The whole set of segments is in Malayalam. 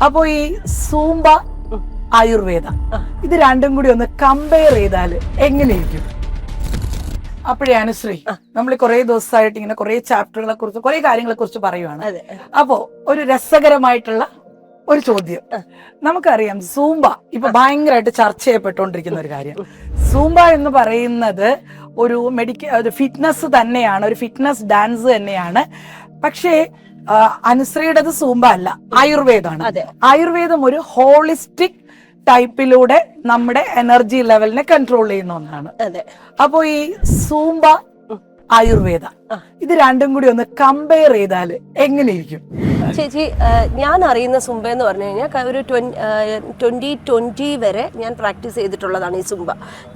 അപ്പൊ ഈ സൂംബ ആയുർവേദ ഇത് രണ്ടും കൂടി ഒന്ന് കമ്പയർ ചെയ്താൽ എങ്ങനെയിരിക്കും? അപ്പോഴേ അനുശ്രീ, നമ്മൾ കുറെ ദിവസമായിട്ട് ഇങ്ങനെ കുറെ ചാപ്റ്ററുകളെ കുറിച്ച് കുറെ കാര്യങ്ങളെ കുറിച്ച് പറയുവാണ്. അപ്പോ ഒരു രസകരമായിട്ടുള്ള ഒരു ചോദ്യം. നമുക്കറിയാം സൂംബ ഇപ്പൊ ഭയങ്കരമായിട്ട് ചർച്ച ചെയ്യപ്പെട്ടുകൊണ്ടിരിക്കുന്ന ഒരു കാര്യം. സൂംബ എന്ന് പറയുന്നത് ഒരു ഒരു ഫിറ്റ്നസ് തന്നെയാണ്, ഒരു ഫിറ്റ്നസ് ഡാൻസ് തന്നെയാണ്. പക്ഷേ അനുശ്രീയുടേത് സൂംബ അല്ല, ആയുർവേദമാണ്. ആയുർവേദം ഒരു ഹോളിസ്റ്റിക് ടൈപ്പിലൂടെ നമ്മുടെ എനർജി ലെവലിനെ കൺട്രോൾ ചെയ്യുന്ന ഒന്നാണ്. അപ്പോ ഈ സൂംബ ആയുർവേദ ഇത് രണ്ടും കൂടി ഒന്ന് കമ്പയർ ചെയ്താൽ എങ്ങനെയിരിക്കും? ചേച്ചി, ഞാൻ അറിയുന്ന സുംബ എന്ന് പറഞ്ഞു കഴിഞ്ഞാൽ ഒരു 2020 വരെ ഞാൻ പ്രാക്ടീസ് ചെയ്തിട്ടുള്ളതാണ് ഈ സുംബ.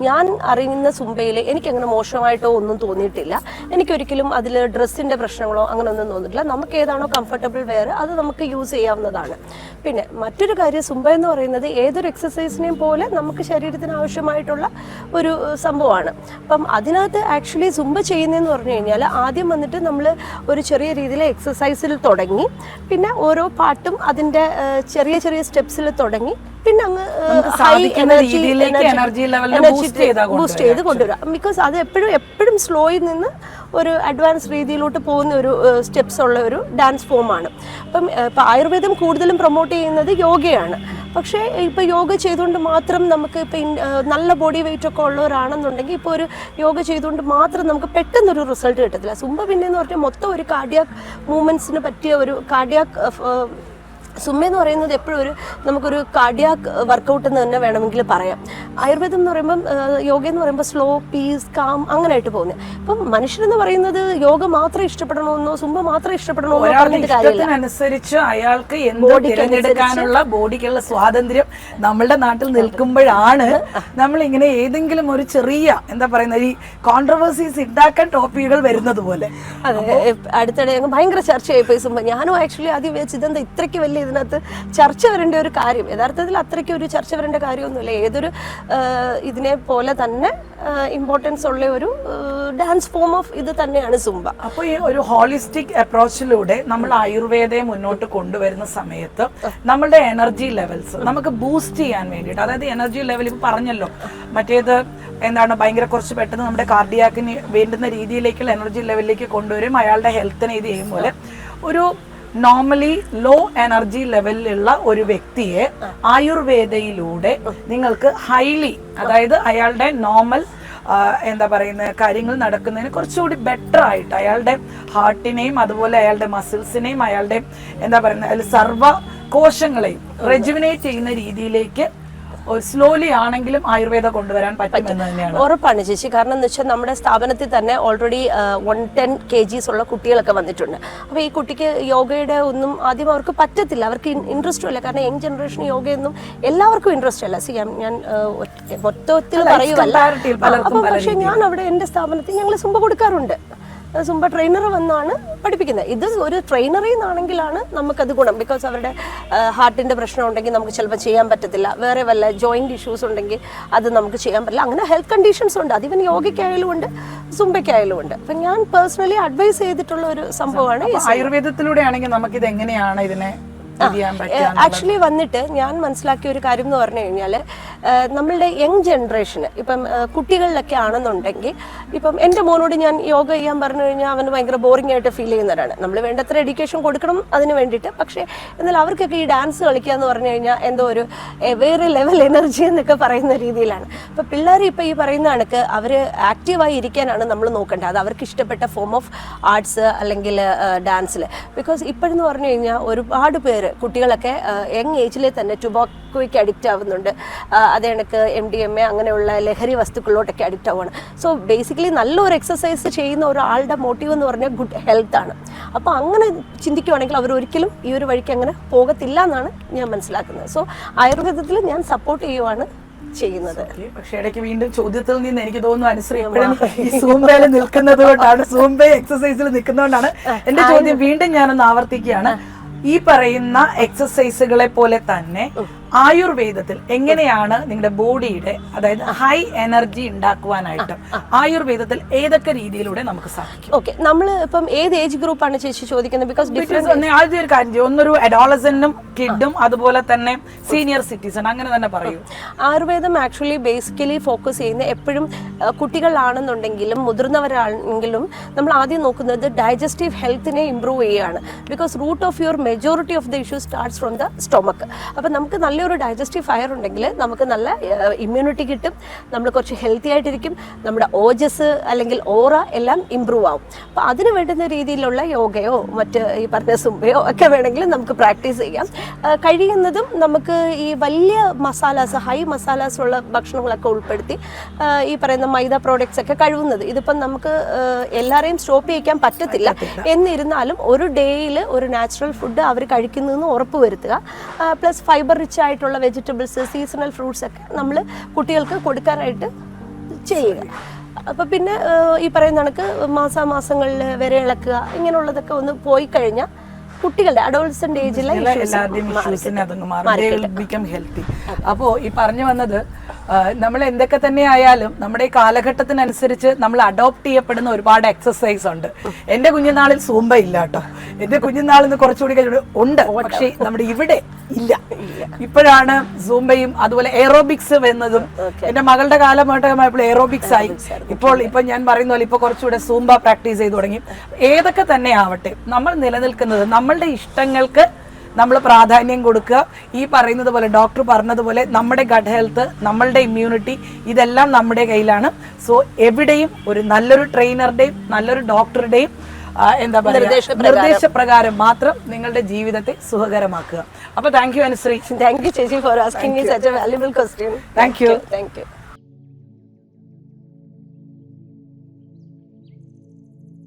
ഞാൻ അറിയുന്ന സുംബയിൽ എനിക്കങ്ങനെ മോശമായിട്ടോ ഒന്നും തോന്നിയിട്ടില്ല. എനിക്കൊരിക്കലും അതിൽ ഡ്രസ്സിൻ്റെ പ്രശ്നങ്ങളോ അങ്ങനെ ഒന്നും തോന്നിയിട്ടില്ല. നമുക്ക് ഏതാണോ കംഫർട്ടബിൾ വെയർ അത് നമുക്ക് യൂസ് ചെയ്യാവുന്നതാണ്. പിന്നെ മറ്റൊരു കാര്യം, സുംബ എന്ന് പറയുന്നത് ഏതൊരു എക്സസൈസിനെയും പോലെ നമുക്ക് ശരീരത്തിന് ആവശ്യമായിട്ടുള്ള ഒരു സംഭവമാണ്. അപ്പം അതിനകത്ത് ആക്ച്വലി സുംബ ചെയ്യുന്നതെന്ന് പറഞ്ഞു കഴിഞ്ഞാൽ ആദ്യം വന്നിട്ട് നമ്മൾ ഒരു ചെറിയ രീതിയിൽ എക്സസൈസിൽ തുടങ്ങി, പിന്നെ ഓരോ പാട്ടും അതിൻ്റെ ചെറിയ ചെറിയ സ്റ്റെപ്സിൽ തുടങ്ങി, പിന്നെ അങ്ങ് ഹൈ എനർജി ബൂസ്റ്റ് ചെയ്ത് കൊണ്ടുവരാം. ബിക്കോസ് അത് എപ്പോഴും സ്ലോയിൽ നിന്ന് ഒരു അഡ്വാൻസ് രീതിയിലോട്ട് പോകുന്ന ഒരു സ്റ്റെപ്സ് ഉള്ള ഒരു ഡാൻസ് ഫോമാണ്. ഇപ്പം ആയുർവേദം കൂടുതലും പ്രൊമോട്ട് ചെയ്യുന്നത് യോഗയാണ്. പക്ഷേ ഇപ്പോൾ യോഗ ചെയ്തുകൊണ്ട് മാത്രം നമുക്ക് ഇപ്പം നല്ല ബോഡി വെയിറ്റ് ഒക്കെ ഉള്ളവരാണെന്നുണ്ടെങ്കിൽ ഇപ്പോൾ ഒരു യോഗ ചെയ്തുകൊണ്ട് മാത്രം നമുക്ക് പെട്ടെന്നൊരു റിസൾട്ട് കിട്ടത്തില്ല. സുംബ പിന്നെയെന്ന് പറഞ്ഞാൽ മൊത്തം ഒരു കാർഡിയാക് മൂവ്മെൻറ്റ്സിന് പറ്റിയ ഒരു കാർഡിയാക് സുംബ എന്ന് പറയുന്നത് എപ്പോഴും നമുക്കൊരു കാർഡിയാക് വർക്കൗട്ട് എന്ന് തന്നെ വേണമെങ്കിൽ പറയാം. ആയുർവേദം എന്ന് പറയുമ്പം യോഗ എന്ന് പറയുമ്പോൾ സ്ലോ, പീസ്, കാം അങ്ങനെയായിട്ട് പോകുന്നത്. ഇപ്പം മനുഷ്യരെന്ന് പറയുന്നത് യോഗ മാത്രം ഇഷ്ടപ്പെടണമെന്നോ സുംബ മാത്രം ഇഷ്ടപ്പെടണമെന്നോ പറഞ്ഞിട്ട് കാര്യമില്ല. അനുസരിച്ച് അയാൾക്ക് തിരഞ്ഞെടുക്കാനുള്ള ബോഡിക്കുള്ള സ്വാതന്ത്ര്യം നമ്മളുടെ നാട്ടിൽ നിൽക്കുമ്പോഴാണ് നമ്മൾ ഇങ്ങനെ ഏതെങ്കിലും ഒരു ചെറിയ എന്താ പറയുന്ന ഈ കോൺട്രവേഴ്സീസ് ഉണ്ടാക്കാൻ ടോപ്പിക്കുകൾ വരുന്നത് പോലെ. അതെ, അടുത്തിടെ ഭയങ്കര ചർച്ചയായിപ്പോയി സുംബ. ഞാനും ആക്ച്വലി ആദ്യം വെച്ച് ഇതെന്താ ഇത്രയ്ക്ക് വലിയ ഇതിനകത്ത് ചർച്ച വരേണ്ട ഒരു കാര്യം. യഥാർത്ഥത്തിൽ അത്രയ്ക്ക് ഒരു ചർച്ച വരേണ്ട കാര്യമൊന്നുമില്ല. ഏതൊരു ഇതിനെ പോലെ തന്നെ ഇമ്പോർട്ടൻസ് ഉള്ള ഒരു ഡാൻസ് ഫോം ഓഫ് ഇത് തന്നെയാണ് സുംബ. അപ്പോൾ ഈ ഒരു ഹോളിസ്റ്റിക് അപ്രോച്ചിലൂടെ നമ്മൾ ആയുർവേദയെ മുന്നോട്ട് കൊണ്ടുവരുന്ന സമയത്ത് നമ്മളുടെ എനർജി ലെവൽസ് നമുക്ക് ബൂസ്റ്റ് ചെയ്യാൻ വേണ്ടിയിട്ട്, അതായത് എനർജി ലെവൽ ഇപ്പൊ പറഞ്ഞല്ലോ, മറ്റേത് എന്താണ് ഭയങ്കര കുറച്ച് പെട്ടെന്ന് നമ്മുടെ കാർഡിയാക്കിന് വേണ്ടുന്ന രീതിയിലേക്കുള്ള എനർജി ലെവലിലേക്ക് കൊണ്ടുവരും. അയാളുടെ ഹെൽത്തിനെ ഇത് ചെയ്യും പോലെ ഒരു നോർമലി ലോ എനർജി ലെവലിലുള്ള ഒരു വ്യക്തിയെ ആയുർവേദയിലൂടെ നിങ്ങൾക്ക് ഹൈലി, അതായത് അയാളുടെ നോർമൽ എന്താ പറയുന്ന കാര്യങ്ങൾ നടക്കുന്നതിന് കുറച്ചുകൂടി ബെറ്റർ ആയിട്ട് അയാളുടെ ഹാർട്ടിനെയും അതുപോലെ അയാളുടെ മസിൽസിനെയും അയാളുടെ എന്താ പറയുന്ന സർവ്വ കോശങ്ങളെയും റെജുവിനേറ്റ് ചെയ്യുന്ന രീതിയിലേക്ക് സ്ലോലി ആണെങ്കിലും ആയുർവേദ കൊണ്ടുവരാൻ പറ്റുമെന്ന് തന്നെയാണ്. ഉറപ്പാണ് ചേച്ചി. കാരണം എന്ന് വെച്ചാൽ നമ്മുടെ സ്ഥാപനത്തിൽ തന്നെ ഓൾറെഡി 110 kgs ഉള്ള കുട്ടികളൊക്കെ വന്നിട്ടുണ്ട്. അപ്പോൾ ഈ കുട്ടിക്ക് യോഗയുടെ ഒന്നും ആദ്യം അവർക്ക് പറ്റത്തില്ല, അവർക്ക് ഇൻട്രസ്റ്റും ഇല്ല. കാരണം യങ് ജനറേഷൻ യോഗയൊന്നും എല്ലാവർക്കും ഇൻട്രസ്റ്റ് അല്ല. ഞാൻ മൊത്തത്തിൽ പറയുമല്ല, അപ്പം പക്ഷേ ഞാൻ അവിടെ എൻ്റെ സ്ഥാപനത്തിൽ ഞങ്ങൾ സുംബ കൊടുക്കാറുണ്ട്. സുംബ ട്രെയിനർ വന്നാണ് പഠിപ്പിക്കുന്നത്. ഇത് ഒരു ട്രെയിനറിൽ നിന്നാണെങ്കിലാണ് നമുക്കത് ഗുണം. ബിക്കോസ് അവരുടെ ഹാർട്ടിൻ്റെ പ്രശ്നം ഉണ്ടെങ്കിൽ നമുക്ക് ചിലപ്പോൾ ചെയ്യാൻ പറ്റത്തില്ല, വേറെ വല്ല ജോയിൻറ്റ് ഇഷ്യൂസ് ഉണ്ടെങ്കിൽ അത് നമുക്ക് ചെയ്യാൻ പറ്റില്ല. അങ്ങനെ ഹെൽത്ത് കണ്ടീഷൻസ് ഉണ്ട്. അതിവൻ യോഗയ്ക്കായാലും ഉണ്ട്, സുംബയ്ക്കായാലും ഉണ്ട്. അപ്പം ഞാൻ പേഴ്സണലി അഡ്വൈസ് ചെയ്തിട്ടുള്ള ഒരു സംഭവമാണ്. ആയുർവേദത്തിലൂടെ ആണെങ്കിൽ നമുക്കിത് എങ്ങനെയാണ് ഇതിനെ ആക്ച്വലി വന്നിട്ട് ഞാൻ മനസ്സിലാക്കിയ ഒരു കാര്യം എന്ന് പറഞ്ഞു കഴിഞ്ഞാൽ, നമ്മളുടെ യങ് ജനറേഷന് ഇപ്പം കുട്ടികളിലൊക്കെ ആണെന്നുണ്ടെങ്കിൽ, ഇപ്പം എൻ്റെ മോനോട് ഞാൻ യോഗ ചെയ്യാൻ പറഞ്ഞു കഴിഞ്ഞാൽ അവന് ഭയങ്കര ബോറിംഗ് ആയിട്ട് ഫീൽ ചെയ്യുന്നവരാണ്. നമ്മൾ വേണ്ടത്ര എഡ്യൂക്കേഷൻ കൊടുക്കണം അതിന് വേണ്ടിയിട്ട്. പക്ഷേ എന്നാൽ അവർക്കൊക്കെ ഈ ഡാൻസ് കളിക്കുക എന്ന് പറഞ്ഞു കഴിഞ്ഞാൽ എന്തോ ഒരു വേറെ ലെവൽ എനർജി എന്നൊക്കെ പറയുന്ന രീതിയിലാണ്. അപ്പോൾ പിള്ളേർ ഇപ്പോൾ ഈ പറയുന്ന കണക്ക് അവർ ആക്റ്റീവായി ഇരിക്കാനാണ് നമ്മൾ നോക്കേണ്ടത്. അത് അവർക്ക് ഇഷ്ടപ്പെട്ട ഫോം ഓഫ് ആർട്സ് അല്ലെങ്കിൽ ഡാൻസിൽ. ബിക്കോസ് ഇപ്പോഴെന്ന് പറഞ്ഞു കഴിഞ്ഞാൽ ഒരുപാട് പേര് കുട്ടികളൊക്കെ യങ് ഏജിലെ തന്നെ ടുബാക്കോയ്ക്ക് അഡിക്റ്റ് ആവുന്നുണ്ട്. അതേ കണക്ക് MDMA അങ്ങനെയുള്ള ലഹരി വസ്തുക്കളിലോട്ടൊക്കെ അഡിക്റ്റ് ആവുകയാണ്. സോ ബേസിക്കലി നല്ലൊരു എക്സസൈസ് ചെയ്യുന്ന ഒരാളുടെ മോട്ടീവ് എന്ന് പറഞ്ഞാൽ ഗുഡ് ഹെൽത്ത് ആണ്. അപ്പോൾ അങ്ങനെ ചിന്തിക്കുവാണെങ്കിൽ അവർ ഒരിക്കലും ഈ ഒരു വഴിക്ക് അങ്ങനെ പോകത്തില്ല എന്നാണ് ഞാൻ മനസ്സിലാക്കുന്നത്. സോ ആയുർവേദത്തിൽ ഞാൻ സപ്പോർട്ട് ചെയ്യുവാണ് ചെയ്യുന്നത്. പക്ഷെ ഇടയ്ക്ക് വീണ്ടും ചോദ്യത്തിൽ നിന്ന് എനിക്ക് തോന്നുന്നു അനുശ്രീ എപ്പോഴും ഈ സൂംബയിൽ നിൽക്കുന്നത് കൊണ്ടാണ്, സൂംബ എക്സസൈസിൽ നിൽക്കുന്നതുകൊണ്ടാണ് എന്റെ ചോദ്യം വീണ്ടും ഞാനൊന്ന് ആവർത്തിക്കുകയാണ്. ഈ പറയുന്ന എക്സസൈസുകളെ പോലെ തന്നെ ആയുർവേദത്തിൽ എങ്ങനെയാണ് നിങ്ങളുടെ ബോഡിയുടെ അതായത് ഹൈ എനർജി ഉണ്ടാക്കുവാനായിട്ട് ആയുർവേദത്തിൽ ഏതൊക്കെ രീതിയിലൂടെ നമുക്ക് സാധിക്കും? ഓക്കെ, നമ്മൾ ഇപ്പം ഏത് ഏജ് ഗ്രൂപ്പാണ് ചേച്ചി ചോദിക്കുന്നത്? ബിക്കോസ് ആദ്യം ഒരു കാര്യം ചെയ്യും, ഒന്നൊരു അഡോളസന്റും കിഡും അതുപോലെ തന്നെ സീനിയർ സിറ്റിസൺ അങ്ങനെ തന്നെ പറയൂ. ആയുർവേദം ആക്ച്വലി ബേസിക്കലി ഫോക്കസ് ചെയ്യുന്ന എപ്പോഴും കുട്ടികളാണെന്നുണ്ടെങ്കിലും മുതിർന്നവരാണെങ്കിലും നമ്മൾ ആദ്യം നോക്കുന്നത് ഡൈജസ്റ്റീവ് ഹെൽത്തിനെ ഇംപ്രൂവ് ചെയ്യുകയാണ്. Because root of your majority of the issue starts from the stomach. അപ്പം നമുക്ക് നല്ലൊരു ഡൈജസ്റ്റീവ് ഫയർ ഉണ്ടെങ്കിൽ നമുക്ക് നല്ല ഇമ്മ്യൂണിറ്റി കിട്ടും, നമ്മൾ കുറച്ച് ഹെൽത്തി ആയിട്ടിരിക്കും, നമ്മുടെ ഓജസ് അല്ലെങ്കിൽ ഓറ എല്ലാം ഇമ്പ്രൂവ് ആവും. അപ്പോൾ അതിന് വേണ്ടുന്ന രീതിയിലുള്ള യോഗയോ മറ്റ് ഈ പറഞ്ഞ സുംബയോ ഒക്കെ വേണമെങ്കിൽ നമുക്ക് പ്രാക്ടീസ് ചെയ്യാം. കഴിയുന്നതും നമുക്ക് ഈ വലിയ മസാലാസ് ഹൈ മസാലാസ് ഉള്ള ഭക്ഷണങ്ങളൊക്കെ ഉൾപ്പെടുത്തി ഈ പറയുന്ന മൈദ പ്രോഡക്ട്സ് ഒക്കെ കഴിവുന്നത്. ഇതിപ്പം നമുക്ക് എല്ലാവരെയും സ്റ്റോപ്പ് ചെയ്യിക്കാൻ പറ്റത്തില്ല. എന്നിരുന്നാലും ഒരു ഡേയിൽ ഒരു നാച്ചുറൽ ഫുഡ് അവർ കഴിക്കുന്നതെന്ന് ഉറപ്പ് വരുത്തുക. പ്ലസ് ഫൈബർ റിച്ച് ആയിട്ടുള്ള വെജിറ്റബിൾസ്, സീസണൽ ഫ്രൂട്ട്സ് ഒക്കെ നമ്മൾ കുട്ടികൾക്ക് കൊടുക്കാനായിട്ട് ചെയ്യുക. അപ്പം പിന്നെ ഈ പറയുന്ന കണക്ക് മാസാമാസങ്ങളിൽ വരെ ഇളക്കുക, ഇങ്ങനെയുള്ളതൊക്കെ ഒന്ന് പോയി കഴിഞ്ഞാൽ കുട്ടികളുടെ അഡോൾസെന്റ് ഏജിലെ ഹെൽത്തി. അപ്പോ ഈ പറഞ്ഞു വന്നത് നമ്മൾ എന്തൊക്കെ തന്നെ ആയാലും നമ്മുടെ ഈ കാലഘട്ടത്തിനനുസരിച്ച് നമ്മൾ അഡോപ്റ്റ് ചെയ്യപ്പെടുന്ന ഒരുപാട് എക്സസൈസ് ഉണ്ട്. എന്റെ കുഞ്ഞുനാളിൽ സൂംബ ഇല്ല കേട്ടോ. എന്റെ കുഞ്ഞുനാളിൽ നിന്ന് കുറച്ചുകൂടി ഉണ്ട്, പക്ഷേ നമ്മുടെ ഇവിടെ ഇല്ല. ഇപ്പോഴാണ് സൂംബയും അതുപോലെ എയറോബിക്സ് വരുന്നതും. എന്റെ മകളുടെ കാലഘട്ടമായപ്പോൾ എയറോബിക്സ് ആയി. ഇപ്പൊ ഞാൻ പറയുന്ന പോലെ ഇപ്പൊ കുറച്ചുകൂടെ സൂംബ പ്രാക്ടീസ് ചെയ്ത് തുടങ്ങി. ഏതൊക്കെ തന്നെ ആവട്ടെ, നമ്മൾ നിലനിൽക്കുന്നത് നമ്മളുടെ ഇഷ്ടങ്ങൾക്ക് നമ്മൾ പ്രാധാന്യം കൊടുക്കുക. ഈ പറയുന്നത് പോലെ ഡോക്ടർ പറഞ്ഞതുപോലെ നമ്മുടെ ഗട്ട് ഹെൽത്ത്, നമ്മളുടെ ഇമ്മ്യൂണിറ്റി ഇതെല്ലാം നമ്മുടെ കയ്യിലാണ്. സോ എവിടെയും ഒരു നല്ലൊരു ട്രെയിനറുടെയും നല്ലൊരു ഡോക്ടറുടെയും എന്താ പറയുക നിർദ്ദേശപ്രകാരം മാത്രം നിങ്ങളുടെ ജീവിതത്തെ സുഖകരമാക്കുക. അപ്പൊ thank you Anushree. Thank you ചേച്ചി for asking me such a valuable question. Thank you. Thank U.